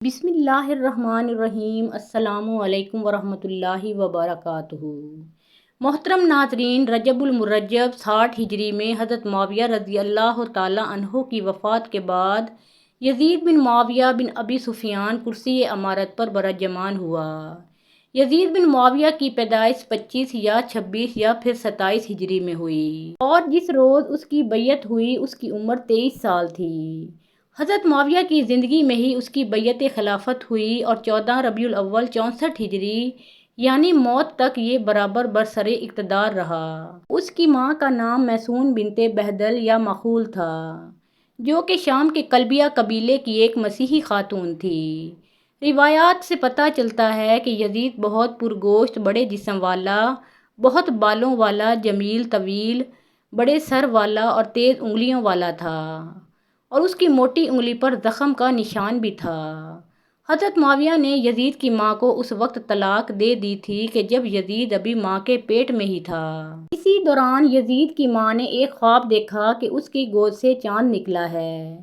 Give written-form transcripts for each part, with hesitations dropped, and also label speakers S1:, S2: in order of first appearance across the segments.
S1: بسم اللہ الرحمن الرحیم۔ السلام علیکم ورحمۃ اللہ وبرکاتہ۔ محترم ناظرین، رجب المرجب 60 ہجری میں حضرت معاویہ رضی اللہ تعالیٰ عنہ کی وفات کے بعد یزید بن معاویہ بن ابی سفیان کرسی امارت پر برجمان ہوا۔ یزید بن معاویہ کی پیدائش 25 یا 26 یا پھر 27 ہجری میں ہوئی اور جس روز اس کی بیعت ہوئی اس کی عمر 23 سال تھی۔ حضرت معاویہ کی زندگی میں ہی اس کی بیعت خلافت ہوئی اور 14 ربیع الاول 64 ہجری یعنی موت تک یہ برابر برسر اقتدار رہا۔ اس کی ماں کا نام میسون بنت بہدل یا مخول تھا، جو کہ شام کے کلبیہ قبیلے کی ایک مسیحی خاتون تھی۔ روایات سے پتہ چلتا ہے کہ یزید بہت پرگوشت، بڑے جسم والا، بہت بالوں والا، جمیل، طویل، بڑے سر والا اور تیز انگلیوں والا تھا، اور اس کی موٹی انگلی پر زخم کا نشان بھی تھا۔ حضرت معاویہ نے یزید کی ماں کو اس وقت طلاق دے دی تھی کہ جب یزید ابھی ماں کے پیٹ میں ہی تھا۔ اسی دوران یزید کی ماں نے ایک خواب دیکھا کہ اس کی گود سے چاند نکلا ہے۔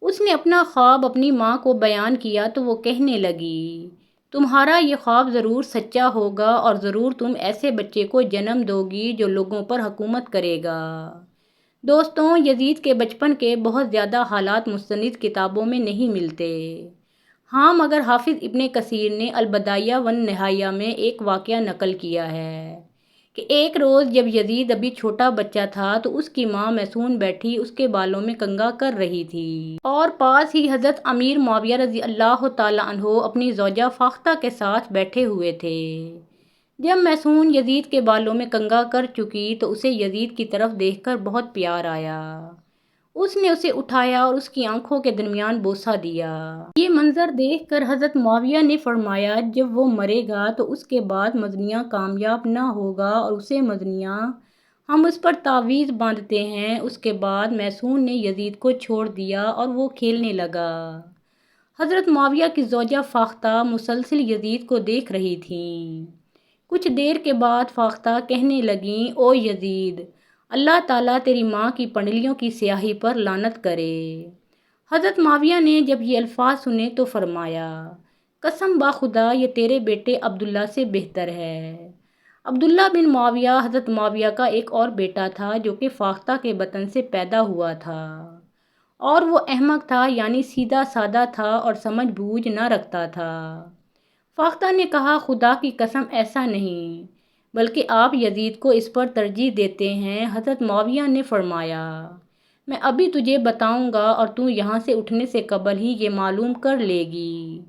S1: اس نے اپنا خواب اپنی ماں کو بیان کیا تو وہ کہنے لگی، تمہارا یہ خواب ضرور سچا ہوگا اور ضرور تم ایسے بچے کو جنم دو گی جو لوگوں پر حکومت کرے گا۔ دوستوں، یزید کے بچپن کے بہت زیادہ حالات مستند کتابوں میں نہیں ملتے، ہاں مگر حافظ ابن کثیر نے البدایہ والنہایہ میں ایک واقعہ نقل کیا ہے کہ ایک روز جب یزید ابھی چھوٹا بچہ تھا تو اس کی ماں میسون بیٹھی اس کے بالوں میں کنگھا کر رہی تھی اور پاس ہی حضرت امیر معاویہ رضی اللہ تعالیٰ عنہ اپنی زوجہ فاختہ کے ساتھ بیٹھے ہوئے تھے۔ جب میسون یزید کے بالوں میں کنگھا کر چکی تو اسے یزید کی طرف دیکھ کر بہت پیار آیا۔ اس نے اسے اٹھایا اور اس کی آنکھوں کے درمیان بوسہ دیا۔ یہ منظر دیکھ کر حضرت معاویہ نے فرمایا، جب وہ مرے گا تو اس کے بعد مزنیہ کامیاب نہ ہوگا اور اسے مزنیہ، ہم اس پر تعویذ باندھتے ہیں۔ اس کے بعد میسون نے یزید کو چھوڑ دیا اور وہ کھیلنے لگا۔ حضرت معاویہ کی زوجہ فاختہ مسلسل یزید کو دیکھ رہی تھیں۔ کچھ دیر کے بعد فاختہ کہنے لگیں، او یزید، اللہ تعالیٰ تیری ماں کی پنڈلیوں کی سیاہی پر لعنت کرے۔ حضرت معاویہ نے جب یہ الفاظ سنے تو فرمایا، قسم بخدا یہ تیرے بیٹے عبداللہ سے بہتر ہے۔ عبداللہ بن معاویہ حضرت معاویہ کا ایک اور بیٹا تھا جو کہ فاختہ کے بطن سے پیدا ہوا تھا، اور وہ احمق تھا، یعنی سیدھا سادہ تھا اور سمجھ بوجھ نہ رکھتا تھا۔ فاختہ نے کہا، خدا کی قسم ایسا نہیں، بلکہ آپ یزید کو اس پر ترجیح دیتے ہیں۔ حضرت معاویہ نے فرمایا، میں ابھی تجھے بتاؤں گا اور تو یہاں سے اٹھنے سے قبل ہی یہ معلوم کر لے گی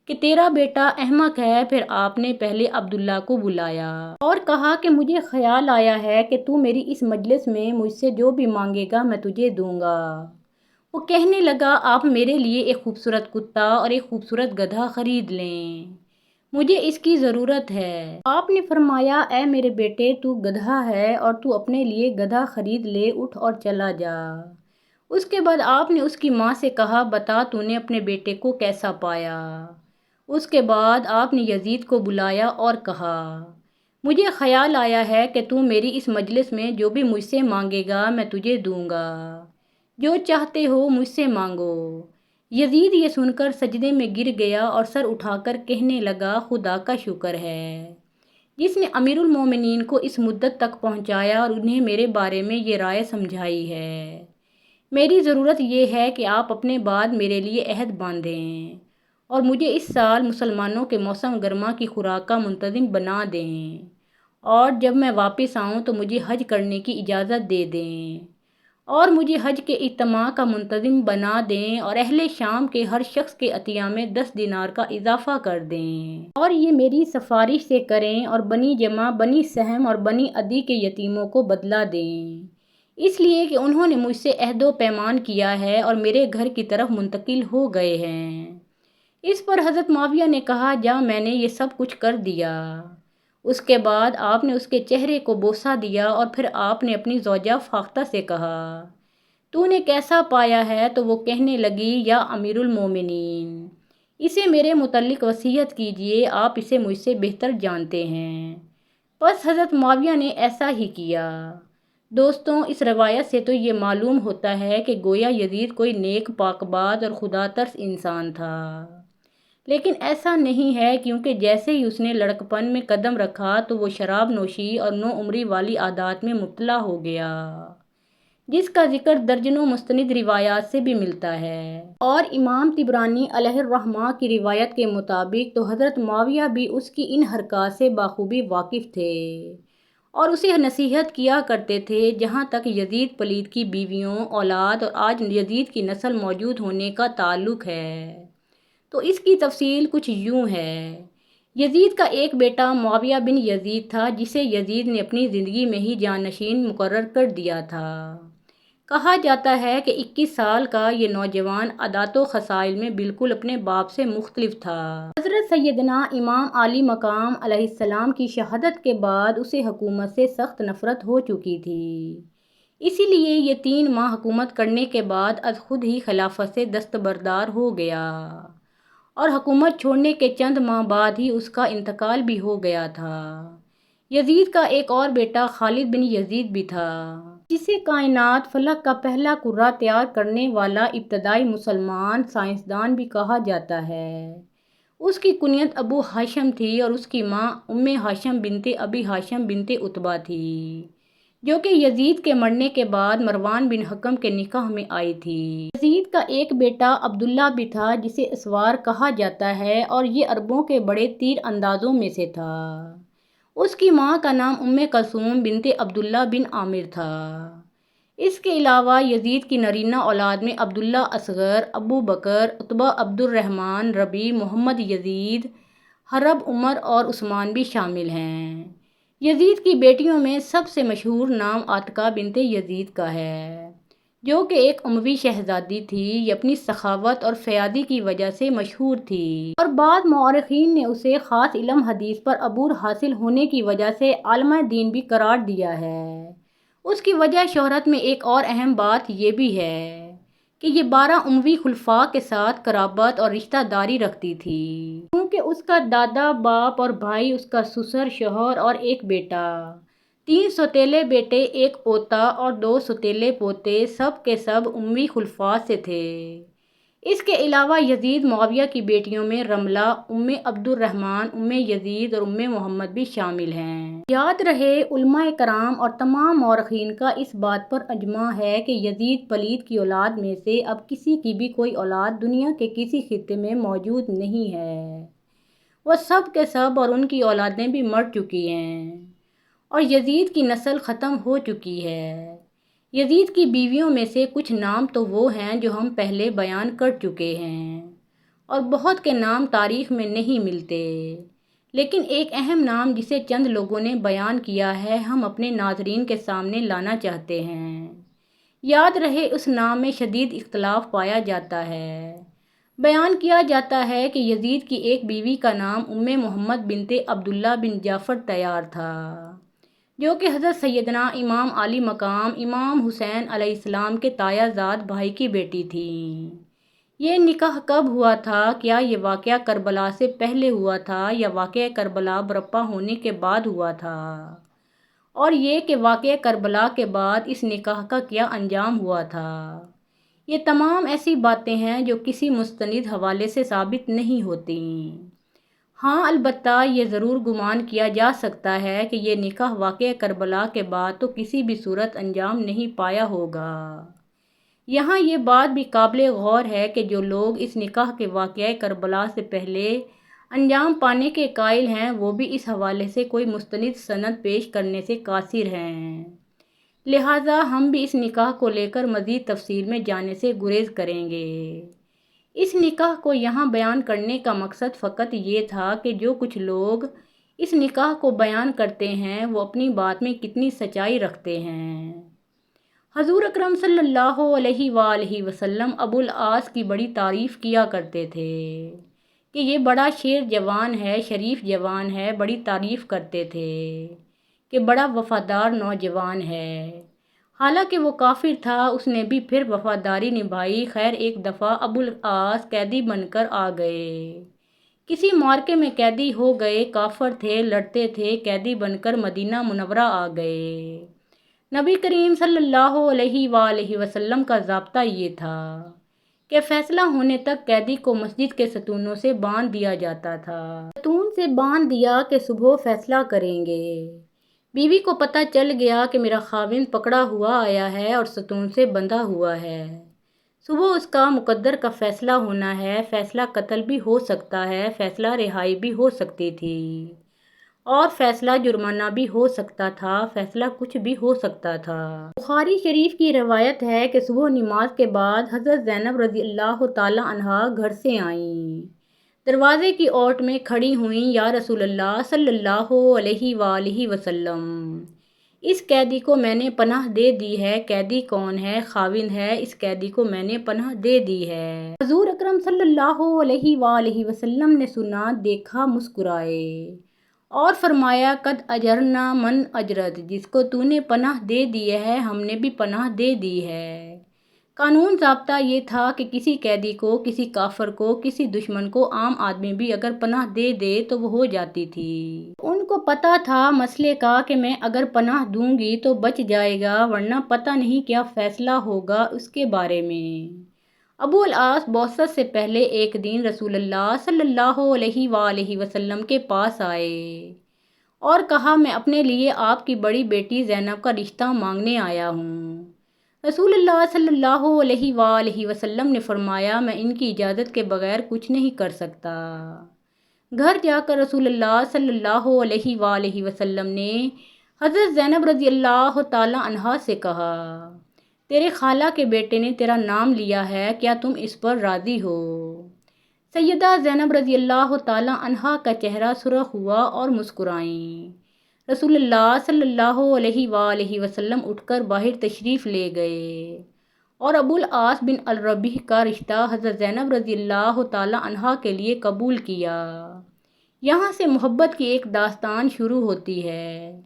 S1: کہ تیرا بیٹا احمق ہے۔ پھر آپ نے پہلے عبداللہ کو بلایا اور کہا کہ مجھے خیال آیا ہے کہ تو میری اس مجلس میں مجھ سے جو بھی مانگے گا میں تجھے دوں گا۔ وہ کہنے لگا، آپ میرے لیے ایک خوبصورت کتا اور ایک خوبصورت گدھا خرید لیں، مجھے اس کی ضرورت ہے۔ آپ نے فرمایا، اے میرے بیٹے، تو گدھا ہے اور تو اپنے لیے گدھا خرید لے، اٹھ اور چلا جا۔ اس کے بعد آپ نے اس کی ماں سے کہا، بتا تو نے اپنے بیٹے کو کیسا پایا۔ اس کے بعد آپ نے یزید کو بلایا اور کہا، مجھے خیال آیا ہے کہ تو میری اس مجلس میں جو بھی مجھ سے مانگے گا میں تجھے دوں گا، جو چاہتے ہو مجھ سے مانگو۔ یزید یہ سن کر سجدے میں گر گیا اور سر اٹھا کر کہنے لگا، خدا کا شکر ہے جس نے امیر المومنین کو اس مدت تک پہنچایا اور انہیں میرے بارے میں یہ رائے سمجھائی ہے۔ میری ضرورت یہ ہے کہ آپ اپنے بعد میرے لیے عہد باندھیں اور مجھے اس سال مسلمانوں کے موسم گرما کی خوراک کا منتظم بنا دیں، اور جب میں واپس آؤں تو مجھے حج کرنے کی اجازت دے دیں، اور مجھے حج کے اجتماع کا منتظم بنا دیں، اور اہل شام کے ہر شخص کے عطیہ میں 10 دینار کا اضافہ کر دیں، اور یہ میری سفارش سے کریں اور بنی جمع، بنی سہم اور بنی عدی کے یتیموں کو بدلہ دیں، اس لیے کہ انہوں نے مجھ سے عہد و پیمان کیا ہے اور میرے گھر کی طرف منتقل ہو گئے ہیں۔ اس پر حضرت معاویہ نے کہا، جا، میں نے یہ سب کچھ کر دیا۔ اس کے بعد آپ نے اس کے چہرے کو بوسہ دیا اور پھر آپ نے اپنی زوجہ فاختہ سے کہا، تو نے کیسا پایا ہے؟ تو وہ کہنے لگی، یا امیر المومنین، اسے میرے متعلق وصیت کیجیے، آپ اسے مجھ سے بہتر جانتے ہیں۔ بس حضرت معاویہ نے ایسا ہی کیا۔ دوستوں، اس روایت سے تو یہ معلوم ہوتا ہے کہ گویا یزید کوئی نیک، پاک باز اور خدا ترس انسان تھا۔ لیکن ایسا نہیں ہے، کیونکہ جیسے ہی اس نے لڑکپن میں قدم رکھا تو وہ شراب نوشی اور نو عمری والی عادات میں مبتلا ہو گیا، جس کا ذکر درجنوں مستند روایات سے بھی ملتا ہے۔ اور امام طبرانی علیہ الرحمہ کی روایت کے مطابق تو حضرت معاویہ بھی اس کی ان حرکات سے بخوبی واقف تھے اور اسے نصیحت کیا کرتے تھے۔ جہاں تک یزید پلید کی بیویوں، اولاد اور آج یزید کی نسل موجود ہونے کا تعلق ہے تو اس کی تفصیل کچھ یوں ہے۔ یزید کا ایک بیٹا معاویہ بن یزید تھا، جسے یزید نے اپنی زندگی میں ہی جانشین مقرر کر دیا تھا۔ کہا جاتا ہے کہ 21 سال کا یہ نوجوان عادات و خصائل میں بالکل اپنے باپ سے مختلف تھا۔ حضرت سیدنا امام علی مقام علیہ السلام کی شہادت کے بعد اسے حکومت سے سخت نفرت ہو چکی تھی، اسی لیے یہ 3 ماہ حکومت کرنے کے بعد از خود ہی خلافت سے دستبردار ہو گیا اور حکومت چھوڑنے کے چند ماہ بعد ہی اس کا انتقال بھی ہو گیا تھا۔ یزید کا ایک اور بیٹا خالد بن یزید بھی تھا، جسے کائنات فلک کا پہلا کرہ تیار کرنے والا ابتدائی مسلمان سائنسدان بھی کہا جاتا ہے۔ اس کی کنیت ابو ہاشم تھی اور اس کی ماں ام ہاشم بنت ابی ہاشم بنت عتبہ تھی، جو کہ یزید کے مرنے کے بعد مروان بن حکم کے نکاح میں آئی تھی۔ یزید کا ایک بیٹا عبداللہ بھی تھا، جسے اسوار کہا جاتا ہے اور یہ عربوں کے بڑے تیر اندازوں میں سے تھا۔ اس کی ماں کا نام ام کلثوم بنت عبداللہ بن عامر تھا۔ اس کے علاوہ یزید کی نرینہ اولاد میں عبداللہ اصغر، ابو بکر، عتبہ، عبد الرحمن، ربیع، محمد یزید، حرب، عمر اور عثمان بھی شامل ہیں۔ یزید کی بیٹیوں میں سب سے مشہور نام عاتکہ بنت یزید کا ہے، جو کہ ایک اموی شہزادی تھی۔ یہ اپنی سخاوت اور فیاضی کی وجہ سے مشہور تھی اور بعض مورخین نے اسے خاص علم حدیث پر عبور حاصل ہونے کی وجہ سے عالمہ دین بھی قرار دیا ہے۔ اس کی وجہ شہرت میں ایک اور اہم بات یہ بھی ہے کہ یہ 12 اموی خلفاء کے ساتھ قرابت اور رشتہ داری رکھتی تھی، کیونکہ اس کا دادا، باپ اور بھائی، اس کا سسر، شوہر اور ایک بیٹا، 3 سوتیلے بیٹے، ایک پوتا اور 2 سوتیلے پوتے سب کے سب اموی خلفاء سے تھے۔ اس کے علاوہ یزید معاویہ کی بیٹیوں میں رملہ، ام عبد الرحمن، ام یزید اور ام محمد بھی شامل ہیں۔ یاد رہے، علماء کرام اور تمام مورخین کا اس بات پر اجماع ہے کہ یزید پلید کی اولاد میں سے اب کسی کی بھی کوئی اولاد دنیا کے کسی خطے میں موجود نہیں ہے۔ وہ سب کے سب اور ان کی اولادیں بھی مر چکی ہیں اور یزید کی نسل ختم ہو چکی ہے۔ یزید کی بیویوں میں سے کچھ نام تو وہ ہیں جو ہم پہلے بیان کر چکے ہیں اور بہت کے نام تاریخ میں نہیں ملتے، لیکن ایک اہم نام جسے چند لوگوں نے بیان کیا ہے ہم اپنے ناظرین کے سامنے لانا چاہتے ہیں۔ یاد رہے، اس نام میں شدید اختلاف پایا جاتا ہے۔ بیان کیا جاتا ہے کہ یزید کی ایک بیوی کا نام ام محمد بنت عبداللہ بن جعفر طیار تھا، جو کہ حضرت سیدنا امام علی مقام امام حسین علیہ السلام کے تایہ زاد بھائی کی بیٹی تھیں۔ یہ نکاح کب ہوا تھا؟ کیا یہ واقعہ کربلا سے پہلے ہوا تھا یا واقعہ کربلا برپا ہونے کے بعد ہوا تھا؟ اور یہ کہ واقعہ کربلا کے بعد اس نکاح کا کیا انجام ہوا تھا؟ یہ تمام ایسی باتیں ہیں جو کسی مستند حوالے سے ثابت نہیں ہوتیں۔ ہاں، البتہ یہ ضرور گمان کیا جا سکتا ہے کہ یہ نکاح واقعہ کربلا کے بعد تو کسی بھی صورت انجام نہیں پایا ہوگا۔ یہاں یہ بات بھی قابل غور ہے کہ جو لوگ اس نکاح کے واقعہ کربلا سے پہلے انجام پانے کے قائل ہیں، وہ بھی اس حوالے سے کوئی مستند سند پیش کرنے سے قاصر ہیں۔ لہٰذا ہم بھی اس نکاح کو لے کر مزید تفصیل میں جانے سے گریز کریں گے۔ اس نکاح کو یہاں بیان کرنے کا مقصد فقط یہ تھا کہ جو کچھ لوگ اس نکاح کو بیان کرتے ہیں وہ اپنی بات میں کتنی سچائی رکھتے ہیں۔ حضور اکرم صلی اللہ علیہ وآلہ وسلم ابو العاص کی بڑی تعریف کیا کرتے تھے کہ یہ بڑا شیر جوان ہے، شریف جوان ہے، بڑی تعریف کرتے تھے کہ بڑا وفادار نوجوان ہے۔ حالانکہ وہ کافر تھا، اس نے بھی پھر وفاداری نبھائی۔ خیر، ایک دفعہ ابو العاص قیدی بن کر آ گئے، کسی معرکے میں قیدی ہو گئے، کافر تھے، لڑتے تھے، قیدی بن کر مدینہ منورہ آ گئے۔ نبی کریم صلی اللہ علیہ وآلہ وسلم کا ضابطہ یہ تھا کہ فیصلہ ہونے تک قیدی کو مسجد کے ستونوں سے باندھ دیا جاتا تھا۔ ستون سے باندھ دیا کہ صبح فیصلہ کریں گے۔ بیوی کو پتہ چل گیا کہ میرا خاوند پکڑا ہوا آیا ہے اور ستون سے بندھا ہوا ہے۔ صبح اس کا مقدر کا فیصلہ ہونا ہے، فیصلہ قتل بھی ہو سکتا ہے، فیصلہ رہائی بھی ہو سکتی تھی اور فیصلہ جرمانہ بھی ہو سکتا تھا، فیصلہ کچھ بھی ہو سکتا تھا۔ بخاری شریف کی روایت ہے کہ صبح نماز کے بعد حضرت زینب رضی اللہ تعالی عنہا گھر سے آئیں، دروازے کی اوٹ میں کھڑی ہوئیں، یا رسول اللہ صلی اللہ علیہ وآلہ وسلم، اس قیدی کو میں نے پناہ دے دی ہے۔ قیدی کون ہے؟ خاوند ہے، اس قیدی کو میں نے پناہ دے دی ہے۔ حضور اکرم صلی اللہ علیہ وآلہ وسلم نے سنا، دیکھا، مسکرائے اور فرمایا، قد اجرنا من اجرت، جس کو تو نے پناہ دے دی ہے ہم نے بھی پناہ دے دی ہے۔ قانون ضابطہ یہ تھا کہ کسی قیدی کو، کسی کافر کو، کسی دشمن کو عام آدمی بھی اگر پناہ دے دے تو وہ ہو جاتی تھی۔ ان کو پتہ تھا مسئلے کا کہ میں اگر پناہ دوں گی تو بچ جائے گا، ورنہ پتہ نہیں کیا فیصلہ ہوگا اس کے بارے میں۔ ابو العاص بعثت سے پہلے ایک دن رسول اللہ صلی اللہ علیہ وآلہ وسلم کے پاس آئے اور کہا، میں اپنے لیے آپ کی بڑی بیٹی زینب کا رشتہ مانگنے آیا ہوں۔ رسول اللہ صلی اللہ علیہ وآلہ وسلم نے فرمایا، میں ان کی اجازت کے بغیر کچھ نہیں کر سکتا۔ گھر جا کر رسول اللہ صلی اللہ علیہ وآلہ وسلم نے حضرت زینب رضی اللہ تعالی عنہا سے کہا، تیرے خالہ کے بیٹے نے تیرا نام لیا ہے، کیا تم اس پر راضی ہو؟ سیدہ زینب رضی اللہ تعالی عنہا کا چہرہ سرخ ہوا اور مسکرائیں۔ رسول اللہ صلی اللہ علیہ وآلہ وسلم اٹھ کر باہر تشریف لے گئے اور ابو العاص بن الربیع کا رشتہ حضرت زینب رضی اللہ تعالی عنہا کے لیے قبول کیا۔ یہاں سے محبت کی ایک داستان شروع ہوتی ہے۔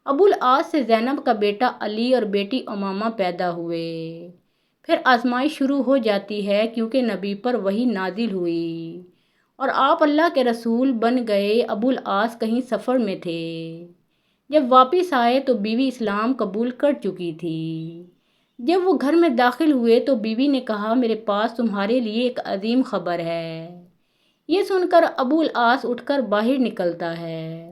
S1: ابو العاص سے زینب کا بیٹا علی اور بیٹی امامہ پیدا ہوئے۔ پھر آزمائش شروع ہو جاتی ہے، کیونکہ نبی پر وحی نازل ہوئی اور آپ اللہ کے رسول بن گئے۔ ابو العاص کہیں سفر میں تھے، جب واپس آئے تو بیوی اسلام قبول کر چکی تھی۔ جب وہ گھر میں داخل ہوئے تو بیوی نے کہا، میرے پاس تمہارے لیے ایک عظیم خبر ہے۔ یہ سن کر ابو العاص اٹھ کر باہر نکلتا ہے۔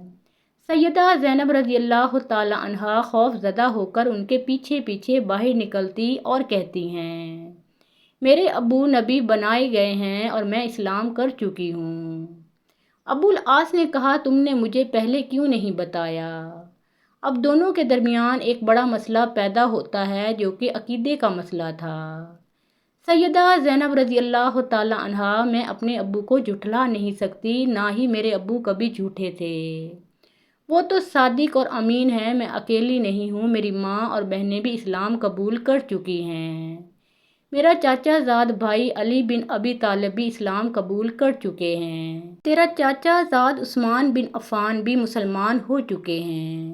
S1: سیدہ زینب رضی اللہ تعالی عنہا خوف زدہ ہو کر ان کے پیچھے پیچھے باہر نکلتی اور کہتی ہیں، میرے ابو نبی بنائے گئے ہیں اور میں اسلام کر چکی ہوں۔ ابو العاص نے کہا، تم نے مجھے پہلے کیوں نہیں بتایا؟ اب دونوں کے درمیان ایک بڑا مسئلہ پیدا ہوتا ہے جو کہ عقیدے کا مسئلہ تھا۔ سیدہ زینب رضی اللہ تعالی عنہا، میں اپنے ابو کو جھٹلا نہیں سکتی، نہ ہی میرے ابو کبھی جھوٹے تھے، وہ تو صادق اور امین ہیں۔ میں اکیلی نہیں ہوں، میری ماں اور بہنیں بھی اسلام قبول کر چکی ہیں۔ میرا چاچا زاد بھائی علی بن ابی طالب بھی اسلام قبول کر چکے ہیں۔ تیرا چاچا زاد عثمان بن عفان بھی مسلمان ہو چکے ہیں۔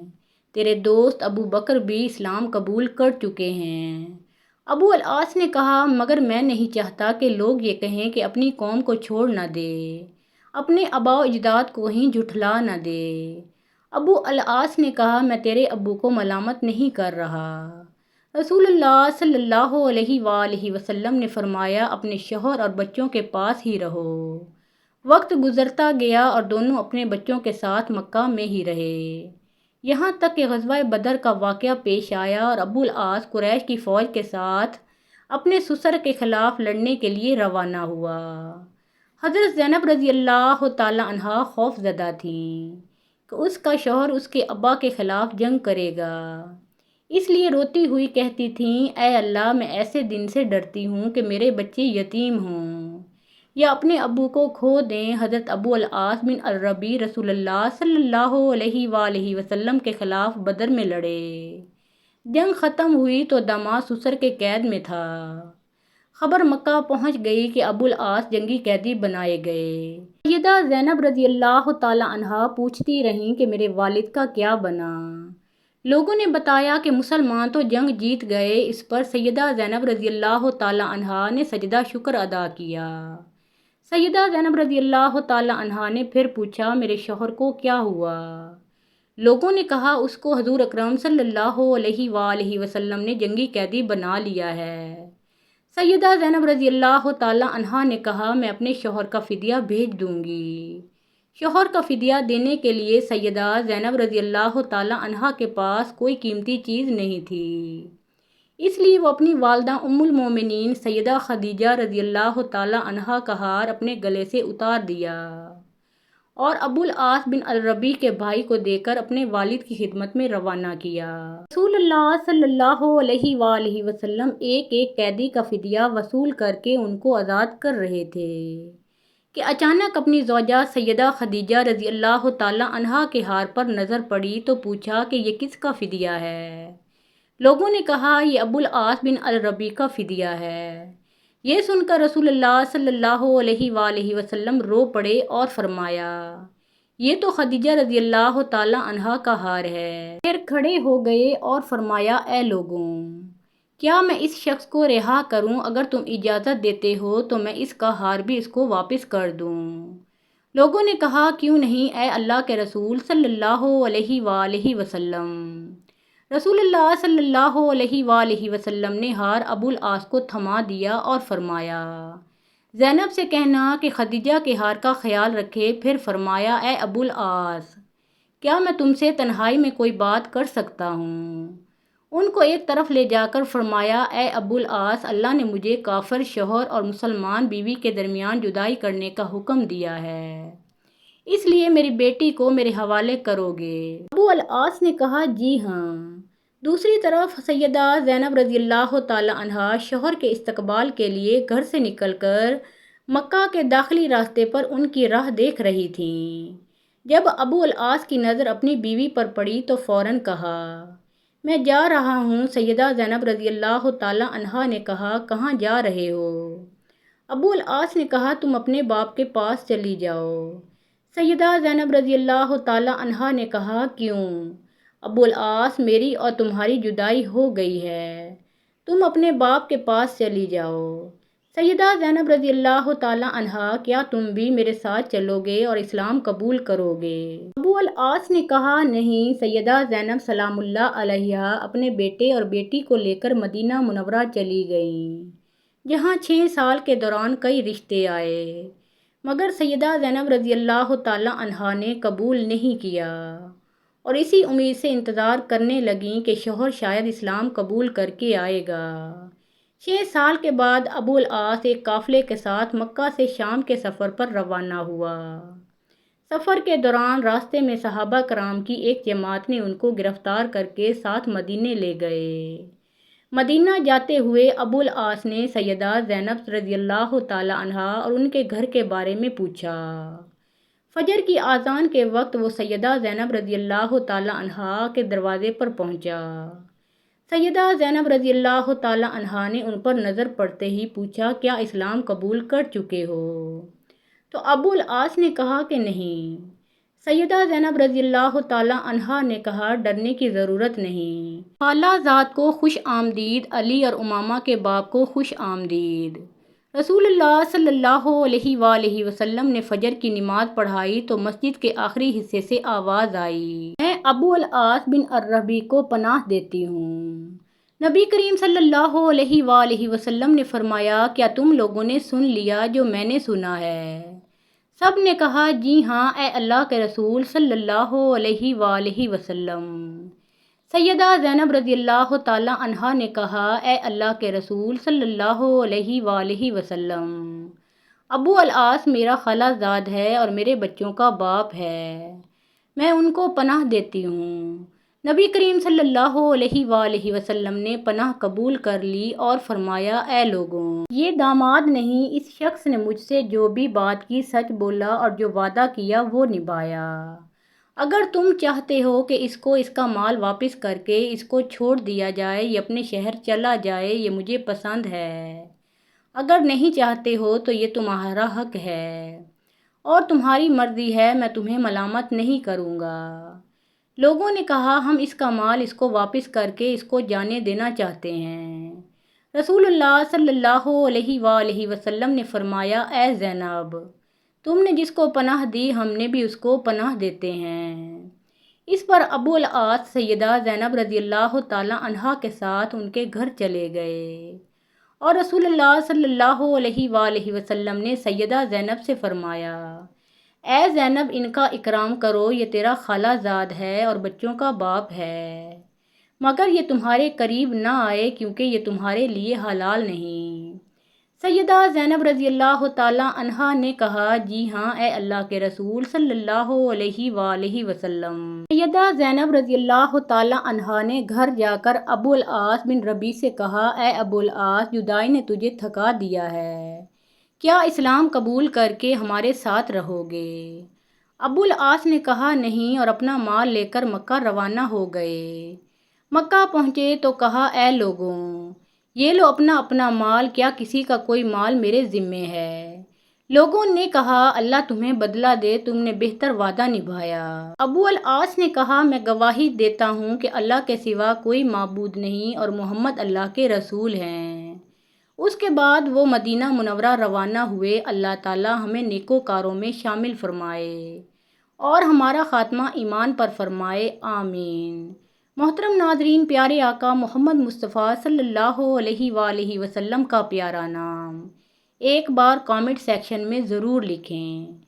S1: تیرے دوست ابو بکر بھی اسلام قبول کر چکے ہیں۔ ابو العاص نے کہا، مگر میں نہیں چاہتا کہ لوگ یہ کہیں کہ اپنی قوم کو چھوڑ نہ دے، اپنے آباء و اجداد کو کہیں جھٹلا نہ دے۔ ابو العاص نے کہا، میں تیرے ابو کو ملامت نہیں کر رہا۔ رسول اللہ صلی اللہ علیہ وآلہ وسلم نے فرمایا، اپنے شوہر اور بچوں کے پاس ہی رہو۔ وقت گزرتا گیا اور دونوں اپنے بچوں کے ساتھ مکہ میں ہی رہے، یہاں تک کہ غزوہ بدر کا واقعہ پیش آیا اور ابو العاص قریش کی فوج کے ساتھ اپنے سسر کے خلاف لڑنے کے لیے روانہ ہوا۔ حضرت زینب رضی اللہ تعالی عنہا خوف زدہ تھیں کہ اس کا شوہر اس کے ابا کے خلاف جنگ کرے گا، اس لیے روتی ہوئی کہتی تھیں، اے اللہ، میں ایسے دن سے ڈرتی ہوں کہ میرے بچے یتیم ہوں یا اپنے ابو کو کھو دیں۔ حضرت ابو العاص بن الربیع رسول اللہ صلی اللہ علیہ وآلہ وسلم کے خلاف بدر میں لڑے۔ جنگ ختم ہوئی تو داماد سسر کے قید میں تھا۔ خبر مکہ پہنچ گئی کہ ابو العاص جنگی قیدی بنائے گئے۔ سیدہ زینب رضی اللہ تعالی عنہا پوچھتی رہیں کہ میرے والد کا کیا بنا؟ لوگوں نے بتایا کہ مسلمان تو جنگ جیت گئے۔ اس پر سیدہ زینب رضی اللہ تعالی عنہا نے سجدہ شکر ادا کیا۔ سیدہ زینب رضی اللہ تعالی عنہا نے پھر پوچھا، میرے شوہر کو کیا ہوا؟ لوگوں نے کہا، اس کو حضور اکرم صلی اللہ علیہ وآلہ وسلم نے جنگی قیدی بنا لیا ہے۔ سیدہ زینب رضی اللہ تعالیٰ عنہا نے کہا میں اپنے شوہر کا فدیہ بھیج دوں گی۔ شوہر کا فدیہ دینے کے لیے سیدہ زینب رضی اللہ تعالیٰ عنہا کے پاس کوئی قیمتی چیز نہیں تھی، اس لیے وہ اپنی والدہ ام المومنین سیدہ خدیجہ رضی اللہ تعالیٰ عنہا کا ہار اپنے گلے سے اتار دیا اور ابو العاص بن الربیع کے بھائی کو دے کر اپنے والد کی خدمت میں روانہ کیا۔ رسول اللہ صلی اللہ علیہ وآلہ وسلم ایک ایک قیدی کا فدیہ وصول کر کے ان کو آزاد کر رہے تھے کہ اچانک اپنی زوجہ سیدہ خدیجہ رضی اللہ تعالیٰ عنہا کے ہار پر نظر پڑی تو پوچھا کہ یہ کس کا فدیہ ہے؟ لوگوں نے کہا یہ ابو العاص بن الربیع کا فدیہ ہے۔ یہ سن کر رسول اللہ صلی اللہ علیہ وآلہ وسلم رو پڑے اور فرمایا یہ تو خدیجہ رضی اللہ تعالیٰ عنہا کا ہار ہے۔ پھر کھڑے ہو گئے اور فرمایا اے لوگوں، کیا میں اس شخص کو رہا کروں؟ اگر تم اجازت دیتے ہو تو میں اس کا ہار بھی اس کو واپس کر دوں۔ لوگوں نے کہا کیوں نہیں اے اللہ کے رسول صلی اللہ علیہ وآلہ وسلم۔ رسول اللہ صلی اللہ علیہ وآلہ وسلم نے ہار ابو العاص کو تھما دیا اور فرمایا زینب سے کہنا کہ خدیجہ کے ہار کا خیال رکھے۔ پھر فرمایا اے ابو العاص، کیا میں تم سے تنہائی میں کوئی بات کر سکتا ہوں؟ ان کو ایک طرف لے جا کر فرمایا اے ابو العاص، اللہ نے مجھے کافر شوہر اور مسلمان بیوی کے درمیان جدائی کرنے کا حکم دیا ہے، اس لیے میری بیٹی کو میرے حوالے کرو گے؟ ابو العاص نے کہا جی ہاں۔ دوسری طرف سیدہ زینب رضی اللہ تعالی عنہا شوہر کے استقبال کے لیے گھر سے نکل کر مکہ کے داخلی راستے پر ان کی راہ دیکھ رہی تھیں۔ جب ابو العاص کی نظر اپنی بیوی پر پڑی تو فوراً کہا میں جا رہا ہوں۔ سیدہ زینب رضی اللہ تعالی عنہا نے کہا کہاں جا رہے ہو؟ ابو العاص نے کہا تم اپنے باپ کے پاس چلی جاؤ۔ سیدہ زینب رضی اللہ تعالی عنہا نے کہا کیوں؟ ابو العاص میری اور تمہاری جدائی ہو گئی ہے، تم اپنے باپ کے پاس چلی جاؤ۔ سیدہ زینب رضی اللہ تعالی عنہا کیا تم بھی میرے ساتھ چلو گے اور اسلام قبول کرو گے؟ ابو العاص نے کہا نہیں۔ سیدہ زینب سلام اللہ علیہا اپنے بیٹے اور بیٹی کو لے کر مدینہ منورہ چلی گئیں، جہاں 6 سال کے دوران کئی رشتے آئے، مگر سیدہ زینب رضی اللہ تعالی عنہا نے قبول نہیں کیا اور اسی امید سے انتظار کرنے لگیں کہ شوہر شاید اسلام قبول کر کے آئے گا۔ 6 سال کے بعد ابو العاص ایک قافلے کے ساتھ مکہ سے شام کے سفر پر روانہ ہوا۔ سفر کے دوران راستے میں صحابہ کرام کی ایک جماعت نے ان کو گرفتار کر کے ساتھ مدینے لے گئے۔ مدینہ جاتے ہوئے ابو العاص نے سیدہ زینب رضی اللہ تعالی عنہا اور ان کے گھر کے بارے میں پوچھا۔ فجر کی اذان کے وقت وہ سیدہ زینب رضی اللہ تعالی عنہا کے دروازے پر پہنچا۔ سیدہ زینب رضی اللہ تعالی عنہا نے ان پر نظر پڑتے ہی پوچھا کیا اسلام قبول کر چکے ہو؟ تو ابو العاص نے کہا کہ نہیں۔ سیدہ زینب رضی اللہ تعالی عنہا نے کہا ڈرنے کی ضرورت نہیں، خالہ زاد کو خوش آمدید، علی اور امامہ کے باپ کو خوش آمدید۔ رسول اللہ صلی اللہ علیہ وآلہ وسلم نے فجر کی نماز پڑھائی تو مسجد کے آخری حصے سے آواز آئی میں ابو العاص بن الربیع کو پناہ دیتی ہوں۔ نبی کریم صلی اللہ علیہ وآلہ وسلم نے فرمایا کیا تم لوگوں نے سن لیا جو میں نے سنا ہے؟ سب نے کہا جی ہاں اے اللہ کے رسول صلی اللہ علیہ وآلہ وسلم۔ سیدہ زینب رضی اللہ تعالی عنہا نے کہا اے اللہ کے رسول صلی اللہ علیہ وآلہ وسلم، ابو العاص میرا خالہ زاد ہے اور میرے بچوں کا باپ ہے، میں ان کو پناہ دیتی ہوں۔ نبی کریم صلی اللہ علیہ وآلہ وسلم نے پناہ قبول کر لی اور فرمایا اے لوگوں، یہ داماد نہیں، اس شخص نے مجھ سے جو بھی بات کی سچ بولا اور جو وعدہ کیا وہ نبھایا۔ اگر تم چاہتے ہو کہ اس کو اس کا مال واپس کر کے اس کو چھوڑ دیا جائے، یہ اپنے شہر چلا جائے، یہ مجھے پسند ہے۔ اگر نہیں چاہتے ہو تو یہ تمہارا حق ہے اور تمہاری مرضی ہے، میں تمہیں ملامت نہیں کروں گا۔ لوگوں نے کہا ہم اس کا مال اس کو واپس کر کے اس کو جانے دینا چاہتے ہیں۔ رسول اللہ صلی اللہ علیہ وآلہ وسلم نے فرمایا اے زینب، تم نے جس کو پناہ دی ہم نے بھی اس کو پناہ دیتے ہیں۔ اس پر ابو العاص سیدہ زینب رضی اللہ تعالی عنہا کے ساتھ ان کے گھر چلے گئے اور رسول اللہ صلی اللہ علیہ وآلہ وسلم نے سیدہ زینب سے فرمایا، اے زینب، ان کا اکرام کرو، یہ تیرا خالہ زاد ہے اور بچوں کا باپ ہے، مگر یہ تمہارے قریب نہ آئے کیونکہ یہ تمہارے لیے حلال نہیں۔ سیدہ زینب رضی اللہ تعالیٰ عنہا نے کہا، جی ہاں اے اللہ کے رسول صلی اللہ علیہ وآلہ وسلم۔ سیدہ زینب رضی اللہ تعالیٰ عنہا نے گھر جا کر ابو العاص بن ربیع سے کہا، اے ابو العاص، جدائی نے تجھے تھکا دیا ہے، کیا اسلام قبول کر کے ہمارے ساتھ رہو گے؟ ابو العاص نے کہا، نہیں، اور اپنا مال لے کر مکہ روانہ ہو گئے۔ مکہ پہنچے تو کہا، اے لوگوں، یہ لو اپنا اپنا مال، کیا کسی کا کوئی مال میرے ذمے ہے؟ لوگوں نے کہا، اللہ تمہیں بدلہ دے، تم نے بہتر وعدہ نبھایا۔ ابو العاص نے کہا، میں گواہی دیتا ہوں کہ اللہ کے سوا کوئی معبود نہیں اور محمد اللہ کے رسول ہیں۔ اس کے بعد وہ مدینہ منورہ روانہ ہوئے۔ اللہ تعالی ہمیں نیکوکاروں میں شامل فرمائے اور ہمارا خاتمہ ایمان پر فرمائے، آمین۔ محترم ناظرین، پیارے آقا محمد مصطفیٰ صلی اللہ علیہ وآلہ وسلم کا پیارا نام ایک بار کامنٹ سیکشن میں ضرور لکھیں۔